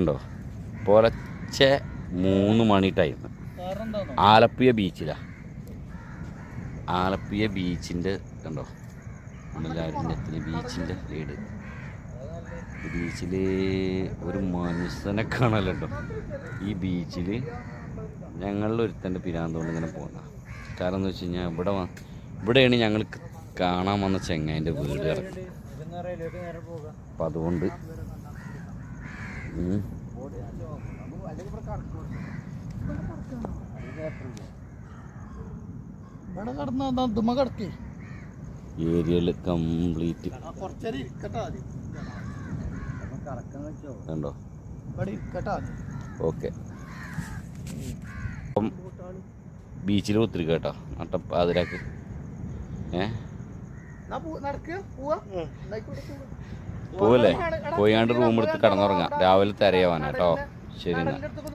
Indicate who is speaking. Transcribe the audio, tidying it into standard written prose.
Speaker 1: ഉണ്ടോ പുലർച്ചെ 3 മണി ടൈം ആലപ്പുഴ ബീച്ചിലാണ്. ആലപ്പുഴ ബീച്ചിൻ്റെ കണ്ടോ മണലാരണ്യത്തിന് ബീച്ചിൻ്റെ ലീഡ്. ബീച്ചിൽ ഒരു മനുഷ്യനെ കാണലുണ്ടോ? ഈ ബീച്ചിൽ ഞങ്ങളിലൊരുത്തൻ്റെ പിരാന്തോണ്ട് ഇങ്ങനെ പോകുന്ന കാരണം എന്ന് വെച്ച് കഴിഞ്ഞാൽ ഇവിടെയാണ് ഞങ്ങൾ കാണാൻ വന്ന ചെങ്ങായിൻ്റെ വീട് കിടക്കുന്നത്. അപ്പം അതുകൊണ്ട് ഏരിയയിൽ കംപ്ലീറ്റ് കണ്ടോ. ഓക്കെ അപ്പം ബീച്ചിൽ ഒത്തിരി കേട്ടോ അതിരാക്ക് പോവല്ലേ പോയാണ്ട് റൂം എടുത്ത് കിടന്നുറങ്ങാം. രാവിലെ തിരയാവാനാ കേട്ടോ. ശരി എന്നാ.